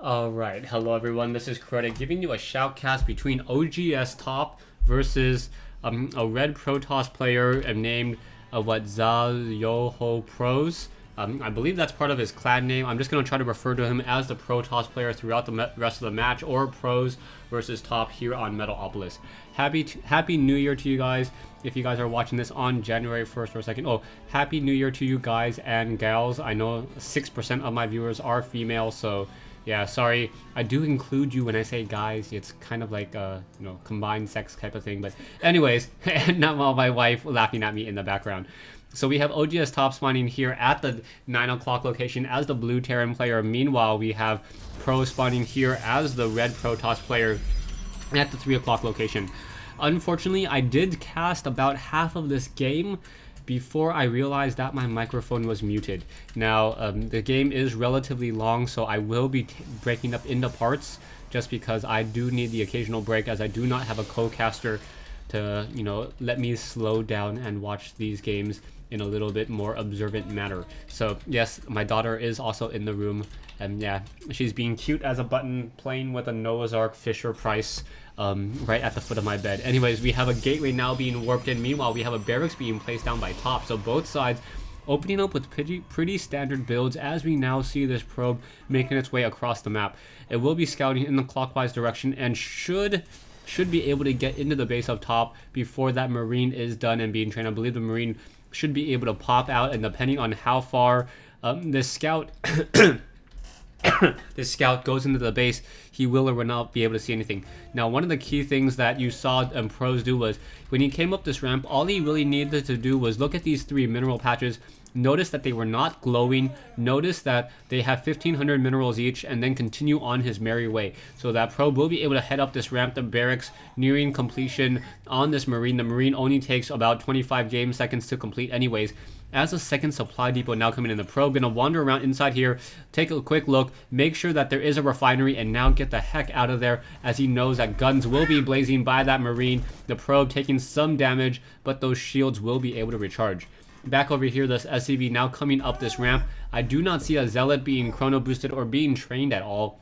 Alright, hello everyone, this is Credit giving you a shoutcast between OGS Top versus a red Protoss player named ZZayohoPros. I believe that's part of his clan name. I'm just going to try to refer to him as the Protoss player throughout the rest of the match, or Pros versus Top here on Metalopolis. Happy New Year to you guys. If you guys are watching this on January 1st or 2nd. Oh, Happy New Year to you guys and gals. I know 6% of my viewers are female, so yeah, sorry. I do include you when I say guys. It's kind of like a, combined sex type of thing. But anyways, not while my wife laughing at me in the background. So we have OGS Top spawning here at the 9 o'clock location as the blue Terran player. Meanwhile, we have Pro spawning here as the red Protoss player at the 3 o'clock location. Unfortunately, I did cast about half of this game before I realized that my microphone was muted. Now, the game is relatively long, so I will be breaking up into parts just because I do need the occasional break, as I do not have a co-caster to, let me slow down and watch these games in a little bit more observant manner. So yes, my daughter is also in the room, and yeah, she's being cute as a button, playing with a Noah's Ark Fisher Price right at the foot of my bed. Anyways, we have a gateway now being warped in. Meanwhile, we have a barracks being placed down by Top. So both sides opening up with pretty standard builds, as we now see this probe making its way across the map. It will be scouting in the clockwise direction and should be able to get into the base of Top before that Marine is done and being trained. I believe the Marine should be able to pop out, and depending on how far this scout this scout goes into the base, he will or will not be able to see anything. Now, one of the key things that you saw Pros do was when he came up this ramp, all he really needed to do was look at these 3 mineral patches, notice that they were not glowing, notice that they have 1,500 minerals each, and then continue on his merry way. So that Pro will be able to head up this ramp, the barracks nearing completion on this Marine. The Marine only takes about 25 game seconds to complete anyways. As a second supply depot now coming in, the Probe gonna wander around inside here, take a quick look, make sure that there is a refinery, and now get the heck out of there, as he knows that guns will be blazing by that Marine. The Probe taking some damage, but those shields will be able to recharge. Back over here, this SCV now coming up this ramp. I do not see a Zealot being chrono boosted or being trained at all.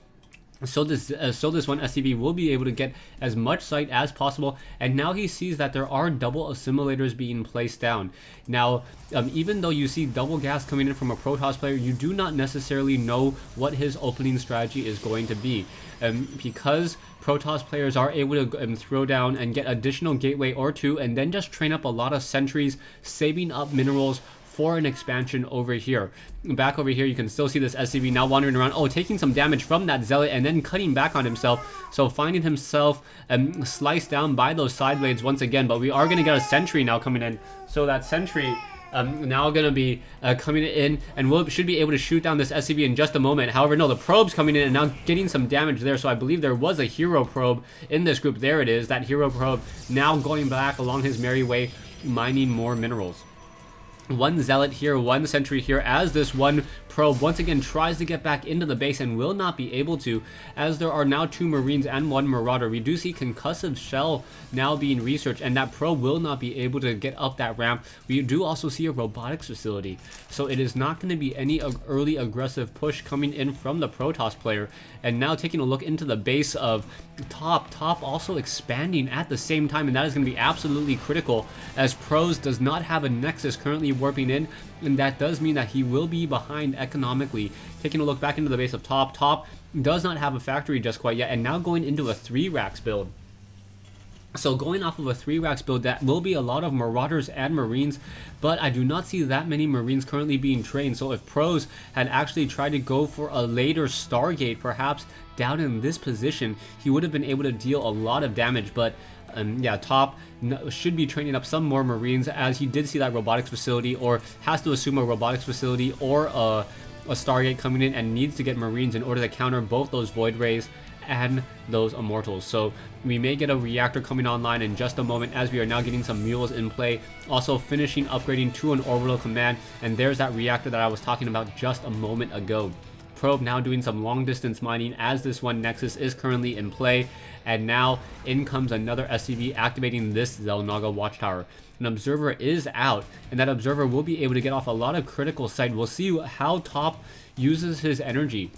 So this one SCV will be able to get as much sight as possible, and now he sees that there are double assimilators being placed down. Now, even though you see double gas coming in from a Protoss player, you do not necessarily know what his opening strategy is going to be. Because Protoss players are able to throw down and get additional gateway or 2, and then just train up a lot of sentries, saving up minerals for an expansion over here. Back over here, you can still see this SCV now wandering around. Oh, taking some damage from that Zealot and then cutting back on himself. So finding himself sliced down by those side blades once again. But we are going to get a sentry now coming in. So that sentry now going to be coming in, and should be able to shoot down this SCV in just a moment. However, no, the probe's coming in and now getting some damage there. So I believe there was a hero probe in this group. There it is, that hero probe now going back along his merry way, mining more minerals. One Zealot here, one sentry here, as this one probe once again tries to get back into the base and will not be able to, as there are now 2 Marines and 1 Marauder. We do see concussive shell now being researched, and that probe will not be able to get up that ramp. We do also see a robotics facility, so it is not going to be any early aggressive push coming in from the Protoss player. And now taking a look into the base of Top also expanding at the same time, and that is going to be absolutely critical, as Pros does not have a Nexus currently warping in, and that does mean that he will be behind economically. Taking a look back into the base of Top does not have a factory just quite yet, and now going into a 3 racks build. So going off of a 3 racks build, that will be a lot of Marauders and Marines, but I do not see that many Marines currently being trained. So if Pros had actually tried to go for a later Stargate, perhaps down in this position, he would have been able to deal a lot of damage. But yeah, Top should be training up some more Marines, as he did see that robotics facility, or has to assume a robotics facility or a Stargate coming in, and needs to get Marines in order to counter both those Void Rays and those Immortals. So we may get a reactor coming online in just a moment, as we are now getting some mules in play, also finishing upgrading to an orbital command, and there's that reactor that I was talking about just a moment ago. Probe now doing some long distance mining, as this one Nexus is currently in play, and now in comes another SCV activating this Xel'Naga watchtower. An observer is out, and that observer will be able to get off a lot of critical sight. We'll see how Top uses his energy.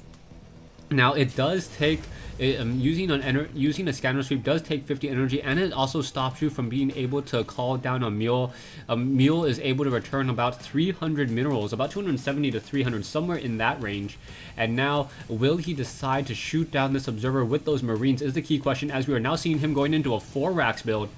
Now it does take using a scanner sweep does take 50 energy, and it also stops you from being able to call down a mule. A mule is able to return about 300 minerals, about 270 to 300, somewhere in that range. And now, will he decide to shoot down this observer with those marines is the key question, as we are now seeing him going into a 4 racks build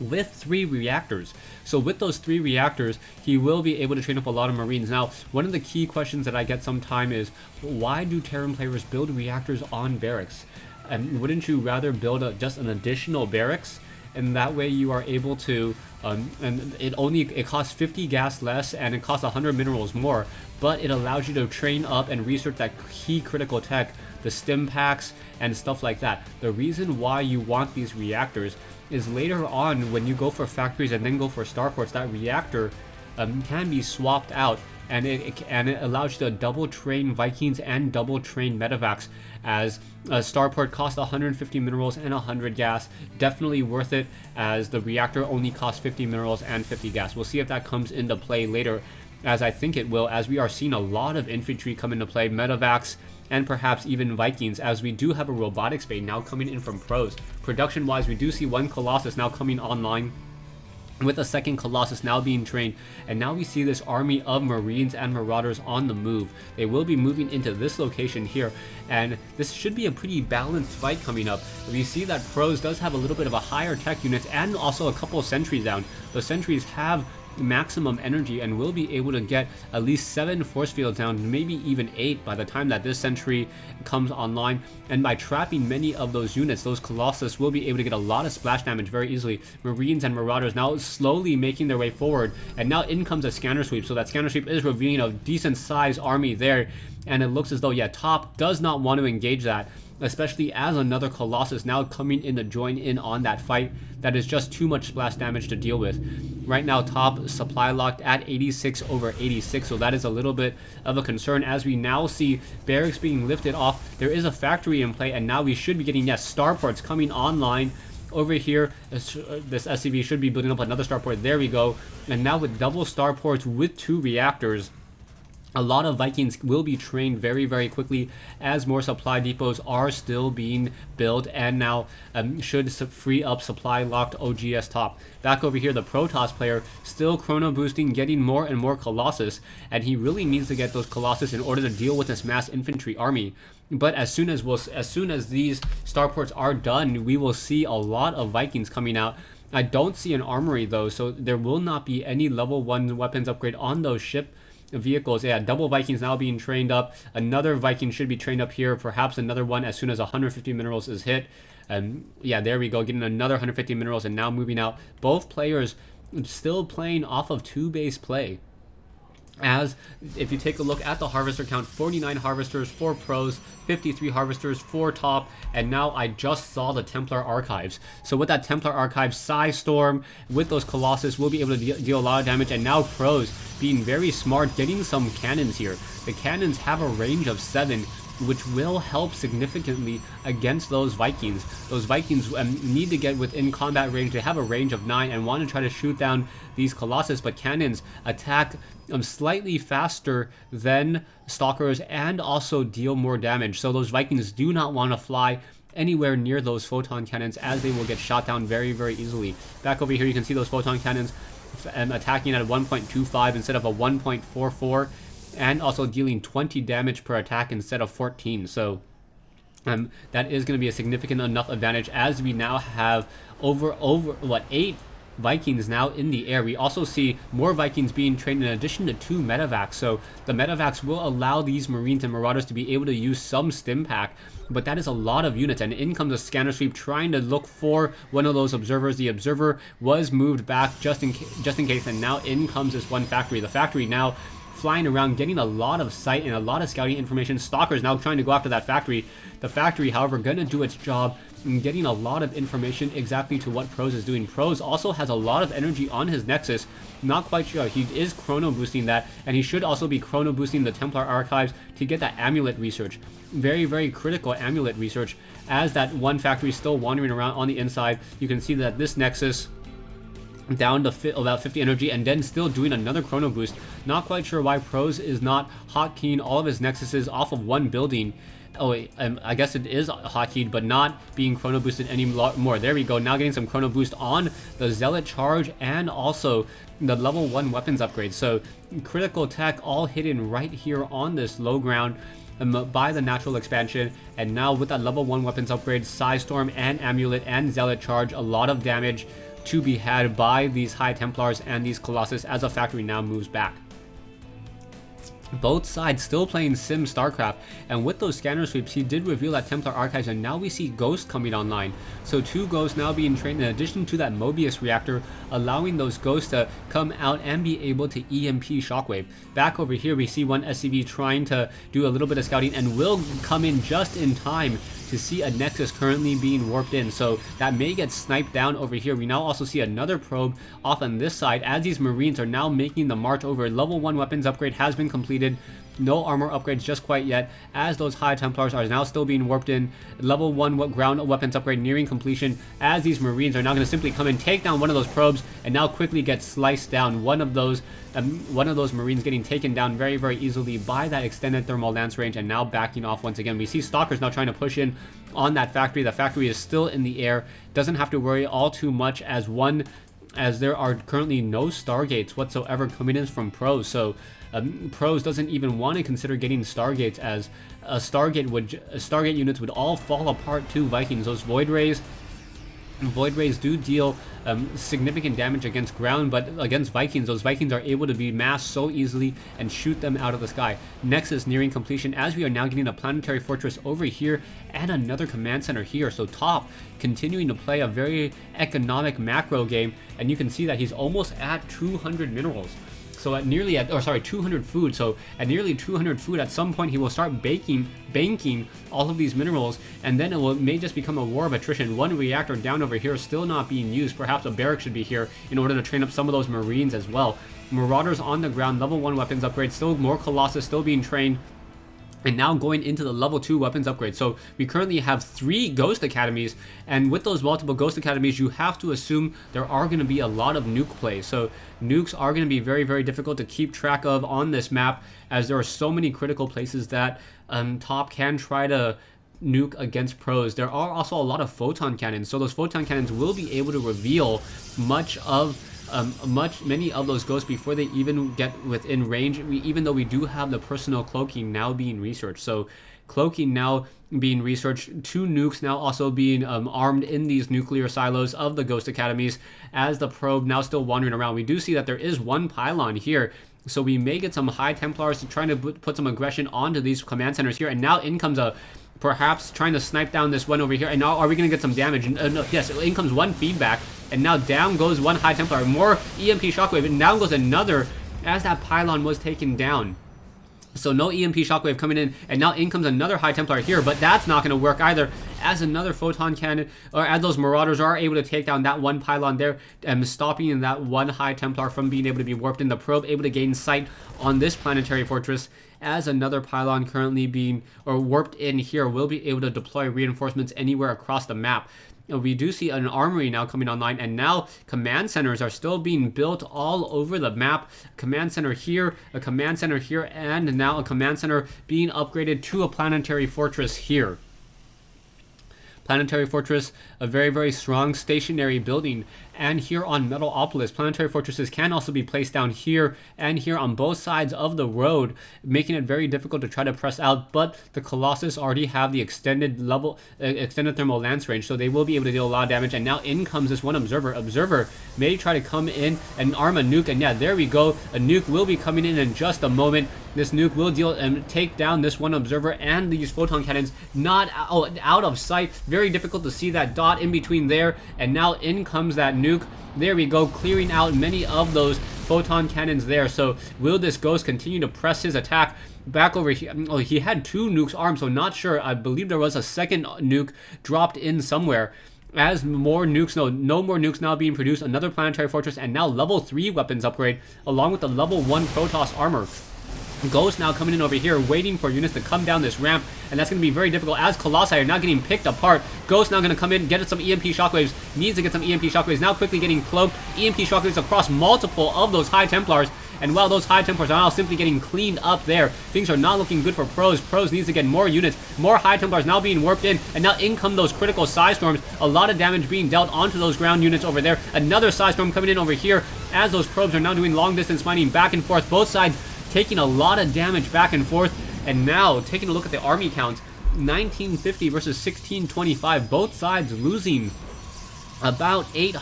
with 3 reactors. So with those 3 reactors, he will be able to train up a lot of marines. Now, one of the key questions that I get sometime is, why do Terran players build reactors on barracks? And wouldn't you rather build just an additional barracks? And that way you are able to, and it costs 50 gas less, and it costs 100 minerals more, but it allows you to train up and research that key critical tech, the stim packs, and stuff like that. The reason why you want these reactors is later on, when you go for factories and then go for starports, that reactor can be swapped out, and it allows you to double train Vikings and double train medevacs, as a starport costs 150 minerals and 100 gas. Definitely worth it, as the reactor only costs 50 minerals and 50 gas. We'll see if that comes into play later, as I think it will, as we are seeing a lot of infantry come into play, medevacs, and perhaps even Vikings, as we do have a robotics bay now coming in from pros. Production wise, we do see 1 Colossus now coming online, with a 2nd Colossus now being trained, and now we see this army of Marines and Marauders on the move. They will be moving into this location here, and this should be a pretty balanced fight coming up. We see that Pros does have a little bit of a higher tech units, and also a couple of sentries down. The sentries have maximum energy and will be able to get at least 7 force fields down, maybe even 8 by the time that this sentry comes online. And by trapping many of those units, those Colossus will be able to get a lot of splash damage very easily. Marines and Marauders now slowly making their way forward, and now in comes a scanner sweep. So that scanner sweep is revealing a decent sized army there, and it looks as though, yeah, top does not want to engage that, especially as another Colossus now coming in to join in on that fight. That is just too much splash damage to deal with. Right now, top supply locked at 86 over 86, so that is a little bit of a concern, as we now see barracks being lifted off. There is a factory in play, and now we should be getting, yes, starports coming online. Over here, this SCV should be building up another starport. There we go. And now with double starports with 2 reactors, a lot of Vikings will be trained very, very quickly, as more supply depots are still being built, and now should free up supply locked OGS top. Back over here, the Protoss player still chrono boosting, getting more and more Colossus, and he really needs to get those Colossus in order to deal with this mass infantry army. But as soon as these starports are done, we will see a lot of Vikings coming out. I don't see an armory though, so there will not be any level 1 weapons upgrade on those ship vehicles. Yeah, double Vikings now being trained up. Another Viking should be trained up here, perhaps another one as soon as 150 minerals is hit. Yeah, there we go, getting another 150 minerals and now moving out. Both players still playing off of 2 base play. As if you take a look at the harvester count, 49 harvesters, 4 pros, 53 harvesters, 4 top, and now I just saw the Templar archives. So with that Templar archives, Storm with those Colossus will be able to deal a lot of damage, and now pros being very smart, getting some cannons here. The cannons have a range of 7, which will help significantly against those Vikings. Those Vikings need to get within combat range. They have a range of 9 and want to try to shoot down these Colossus, but cannons attack slightly faster than Stalkers and also deal more damage. So those Vikings do not want to fly anywhere near those photon cannons, as they will get shot down very, very easily. Back over here, you can see those photon cannons attacking at 1.25 instead of a 1.44. and also dealing 20 damage per attack instead of 14. So that is going to be a significant enough advantage, as we now have over 8 Vikings now in the air. We also see more Vikings being trained in addition to 2 medevacs. So the medevacs will allow these Marines and Marauders to be able to use some stim pack, but that is a lot of units. And in comes a scanner sweep trying to look for one of those observers. The observer was moved back just in case, and now in comes this one factory. The factory now flying around, getting a lot of sight and a lot of scouting information. Stalkers now trying to go after that factory. The factory, however, going to do its job and getting a lot of information exactly to what Pros is doing. Pros also has a lot of energy on his Nexus. Not quite sure. He is chrono boosting that, and he should also be chrono boosting the Templar archives to get that amulet research. Very, very critical amulet research, as that one factory is still wandering around on the inside. You can see that this Nexus down to about 50 energy, and then still doing another chrono boost. Not quite sure why Pros is not hotkeying all of his nexuses off of one building. Oh wait, I guess it is hotkeyed, but not being chrono boosted anymore. There we go, now getting some chrono boost on the Zealot charge and also the level 1 weapons upgrade. So critical tech all hidden right here on this low ground by the natural expansion, and now with that level 1 weapons upgrade, Psystorm and Amulet and Zealot charge, a lot of damage to be had by these High Templars and these Colossus as a factory now moves back. Both sides still playing Sim StarCraft, and with those scanner sweeps, he did reveal that Templar Archives, and now we see Ghosts coming online. So 2 Ghosts now being trained in addition to that Mobius reactor, allowing those Ghosts to come out and be able to EMP Shockwave. Back over here, we see one SCV trying to do a little bit of scouting and will come in just in time to see a Nexus currently being warped in, so that may get sniped down over here. We now also see another probe off on this side as these Marines are now making the march over. Level 1 weapons upgrade has been completed. No armor upgrades just quite yet, as those High Templars are now still being warped in. Level 1 ground weapons upgrade nearing completion, as these Marines are now going to simply come and take down one of those probes and now quickly get sliced down. One of those Marines getting taken down very, very easily by that extended thermal lance range, and now backing off once again. We see Stalkers now trying to push in on that factory. The factory is still in the air, doesn't have to worry all too much as there are currently no Stargates whatsoever coming in from Pros. So Pros doesn't even want to consider getting Stargates, as Stargate units would all fall apart to Vikings. Those Void Rays do deal significant damage against ground, but against Vikings, those Vikings are able to be masked so easily and shoot them out of the sky. Nexus nearing completion, as we are now getting a planetary fortress over here and another command center here. So Top continuing to play a very economic macro game, and you can see that he's almost at 200 minerals. So at 200 food. So at nearly 200 food, at some point he will start banking all of these minerals, and then may just become a war of attrition. One reactor down over here still not being used. Perhaps a barrack should be here in order to train up some of those Marines as well. Marauders on the ground, level 1 weapons upgrade, still more Colossus still being trained, and now going into the level 2 weapons upgrade. So we currently have 3 Ghost Academies, and with those multiple Ghost Academies, you have to assume there are going to be a lot of nuke plays. So nukes are going to be very, very difficult to keep track of on this map, as there are so many critical places that Top can try to nuke against Pros. There are also a lot of photon cannons, so those photon cannons will be able to reveal many of those ghosts before they even get within range, even though we do have the personal cloaking now being researched. So cloaking now being researched, 2 nukes now also being armed in these nuclear silos of the Ghost Academies, as the probe now still wandering around. We do see that there is one pylon here, so we may get some High Templars trying to put some aggression onto these command centers here, and now in comes a perhaps trying to snipe down this one over here, and now are we going to get some damage? No, yes, in comes one feedback, and now down goes one High Templar, more EMP Shockwave, and down goes another as that pylon was taken down. So no EMP Shockwave coming in, and now in comes another High Templar here, but that's not going to work either, as another Photon Cannon, or as those Marauders are able to take down that one pylon there, stopping that one High Templar from being able to be warped in. The probe able to gain sight on this planetary fortress, as another pylon currently being warped in here will be able to deploy reinforcements anywhere across the map. We do see an armory now coming online, and now command centers are still being built all over the map. Command center here, a command center here, and now a command center being upgraded to a planetary fortress here. Planetary Fortress, a very, very strong stationary building. And here on Metalopolis, planetary fortresses can also be placed down here and here on both sides of the road, making it very difficult to try to press out. But the Colossus already have the extended thermal lance range, so they will be able to deal a lot of damage. And now in comes this one Observer. Observer may try to come in and arm a nuke, and yeah, there we go. A nuke will be coming in just a moment. This nuke will deal and take down this one Observer and these photon cannons, not out of sight. Very difficult to see that dot in between there, and now in comes that nuke. There we go, clearing out many of those photon cannons there. So will this Ghost continue to press his attack back over here? Oh, he had 2 nukes armed, so not sure. I believe there was a second nuke dropped in somewhere. As more nukes, no more nukes now being produced. Another planetary fortress, and now level 3 weapons upgrade along with the level 1 Protoss armor. Ghost now coming in over here, waiting for units to come down this ramp, and that's going to be very difficult as Colossi are now getting picked apart. Ghost now going to come in, get some EMP shockwaves, needs to get some EMP shockwaves, now quickly getting cloaked, EMP shockwaves across multiple of those High Templars, and while those High Templars are now simply getting cleaned up there, things are not looking good for Pros. Pros needs to get more units, more High Templars now being warped in, and now in come those critical Psy Storms, a lot of damage being dealt onto those ground units over there, another Psy Storm coming in over here, as those probes are now doing long distance mining back and forth, both sides taking a lot of damage back and forth. And now taking a look at the army counts, 1950 versus 1625, both sides losing about 80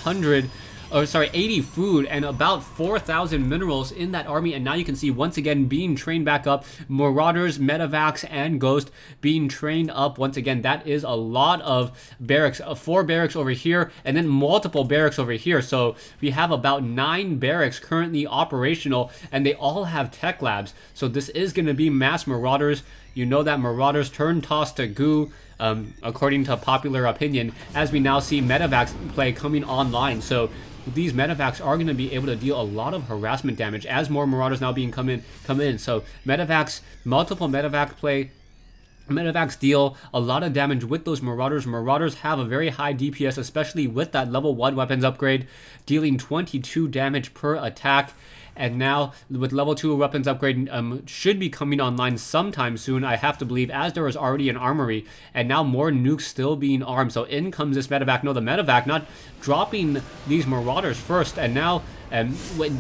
food and about 4,000 minerals in that army. And now you can see once again being trained back up, Marauders, Metavacs, and Ghost being trained up once again. That is a lot of barracks, 4 barracks over here, and then multiple barracks over here. So we have about 9 barracks currently operational, and they all have tech labs. So this is going to be mass Marauders. You know that Marauders turn toss to goo, according to popular opinion, as we now see Metavacs play coming online. So these Metavacs are going to be able to deal a lot of harassment damage as more Marauders now being come in. So Metavacs, multiple Metavac play. Metavacs deal a lot of damage with those Marauders. Marauders have a very high DPS, especially with that level 1 weapons upgrade, dealing 22 damage per attack. And now with level 2 weapons upgrade should be coming online sometime soon, I have to believe, as there was already an armory, and now more nukes still being armed. So in comes this Metavac. No, the Metavac not dropping these Marauders first, and now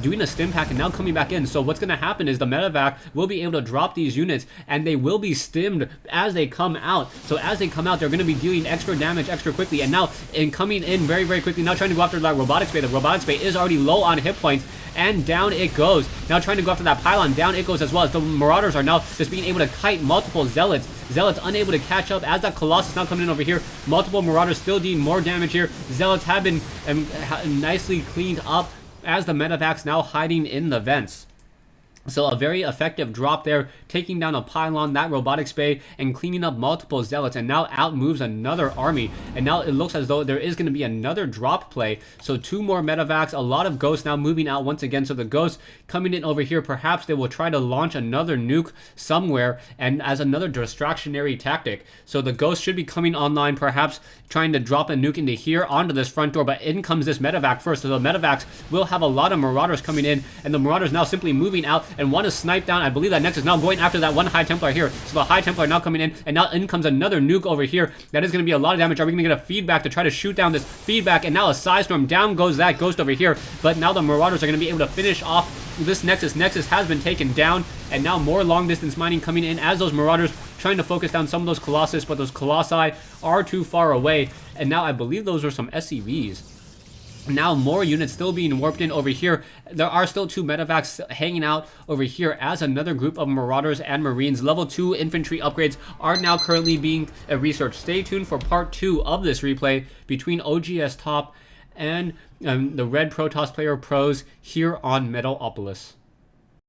doing a stim pack and now coming back in. So what's going to happen is the Metavac will be able to drop these units, and they will be stimmed as they come out. So as they come out, they're going to be dealing extra damage extra quickly, and now coming in very, very quickly, now trying to go after that Robotics Bay. The Robotics Bay is already low on hit points, and down it goes. Now trying to go after that pylon, down it goes as well, as the Marauders are now just being able to kite multiple Zealots. Zealots unable to catch up as that Colossus now coming in over here. Multiple Marauders still dealing more damage here. Zealots have been nicely cleaned up as the Metavacs now hiding in the vents. So a very effective drop there, taking down a pylon, that Robotics Bay, and cleaning up multiple Zealots, and now out moves another army. And now it looks as though there is going to be another drop play. So 2 more Metavacs, a lot of Ghosts now moving out once again. So the Ghosts coming in over here, perhaps they will try to launch another nuke somewhere, and as another distractionary tactic. So the Ghosts should be coming online, perhaps trying to drop a nuke into here onto this front door, but in comes this Metavac first. So the Metavacs will have a lot of Marauders coming in, and the Marauders now simply moving out and want to snipe down. I believe that Nexus now going after that one High Templar here. So the High Templar now coming in, and now in comes another nuke over here. That is going to be a lot of damage. Are we going to get a feedback to try to shoot down this feedback? And now a Psy Storm, down goes that Ghost over here. But now the Marauders are going to be able to finish off this Nexus. Nexus has been taken down, and now more long distance mining coming in as those Marauders trying to focus down some of those Colossus, but those Colossi are too far away. And now I believe those are some SCVs. Now more units still being warped in over here. There are still 2 Metavacs hanging out over here as another group of Marauders and Marines. Level 2 infantry upgrades are now currently being researched. Stay tuned for part 2 of this replay between OGS Top and the Red Protoss player Pros here on Metalopolis.